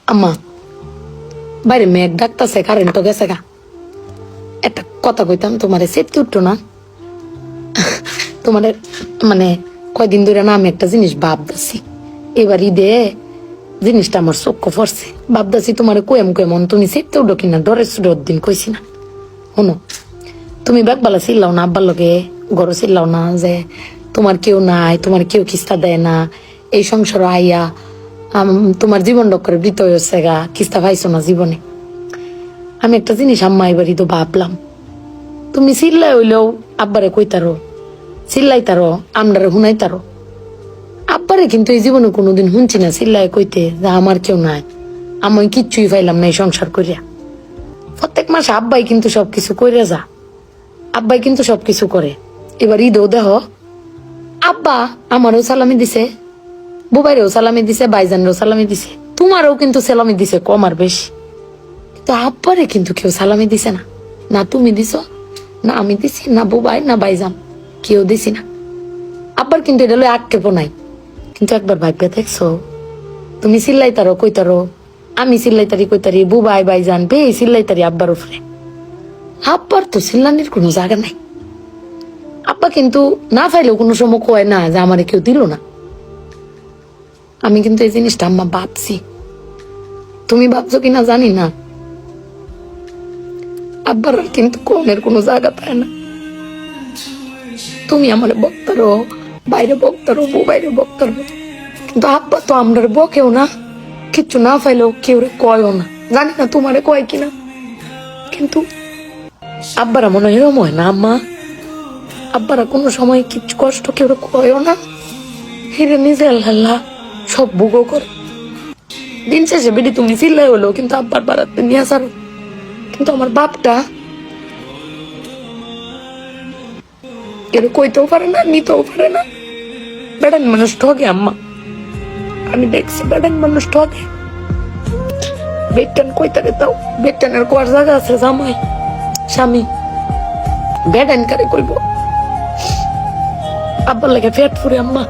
আম্মা বাইরে মেঘ ডাকতেছে, কারেন্ট তো গেছে গা। একটা কথা কইতাম, তোমারে সেফটি উঠতো না? তোমার মানে কয়দিন ধরে না আমি একটা জিনিস ভাবতেছি, এবার ঈদে জিনিসটা আমার চোখ পড়ছে। ভাবতেছি তোমার কোয়েমন তুমি সেফটি উঠো কিনা, ডরের সুডোর দিন কইছি না। শোনো, তুমি ব্যাগবালা চিল্লাও না, আব্বার লগে গড় চিল্লাও না যে তোমার কেউ নাই, তোমার কেউ কিস্তা দেয় না, এই সংসার আইয়া তোমার জীবন ডক্করে বৃত হয়েছে গা, কিস্তা পাইছো না জীবনে। আমি একটা জিনিস আম্মা এবারই তো ভাবলাম, তুমি চিল্লাই হইলেও আব্বারে কইতারো, চিল্লাইতারো, আমরারে শুনাইতারো। আব্বারে কিন্তু এই জীবনে কোনোদিন শুনছি না চিল্লাই কইতে যে আমার কেউ নাই, আমি কিচ্ছুই পাইলাম না এই সংসার করিয়া। প্রত্যেক মাসে আব্বাই কিন্তু সবকিছু কইরা যা, আব্বাই কিন্তু সবকিছু করে। এবার ঈদও দেহ আব্বা আমারও সালামি দিছে, বুবাইরেও সালামি দিছে, ভাইজানরেও সালামি দিছে, তোমারও কিন্তু সালামি দিছে কম আর বেশি। তো আব্বারে কিন্তু কেউ সালামি দিছে না, না তুমি দিছ, না আমি দিছি, না বুবাই, না ভাইজান, কেউ দিছি না। আব্বার কিন্তু এটা লই আক্ষেপও নাই। কিন্তু একবার ভাগ্যে দেখছো, তুমি চিল্লাইতারো কইতারো, আমি চিল্লাইতারি কইতারি, বুবাই ভাইজান বে চিল্লাইতারি আব্বার উপরে। আব্বার তো চিল্লানির কোনো জায়গা নাই। আব্বা কিন্তু না পাইলেও কোনো সময় কয় না যে আমারে কেউ দিল না। আমি কিন্তু এই জিনিসটা আম্মা ভাবছি, তুমি ভাবছো কিনা জানি না। আব্বার কিন্তু কনের কোনো জায়গা পায় না। তুমি আমারে বক্তারো, বাইরে বক্তারো, বাইরে বক্তারো, কিন্তু আব্বা তো আমরা বকেও না, কিচ্ছু না পাইলেও কেউ কয়ও না। জানি না তোমারে কয় কিনা, কিন্তু আব্বারা মনে হয় এরম হয় না আম্মা? আব্বারা কোনো সময় কিছু কষ্ট কেউ কয়ও না, হিরে নিজে আল্লাহ সব ভোগও করে। দিন শেষে বেডি তুমি চিল্লাই হলো কিন্তু আব্বার বাড়াতে নিয়ে আসারো। কিন্তু আমার বাপটা এর কইতেও পারে না, নিতেও পারে না। বেড়ান মানুষ ঠকে আম্মা, আমি দেখছি বেড়ান মানুষ ঠকে। বেটান কইতারে তাও বেটানের কোয়ার জায়গা আছে, জামাই স্বামী বেড়ান কারে কইব। আব্বার লাগে পেট ফুরে আম্মা।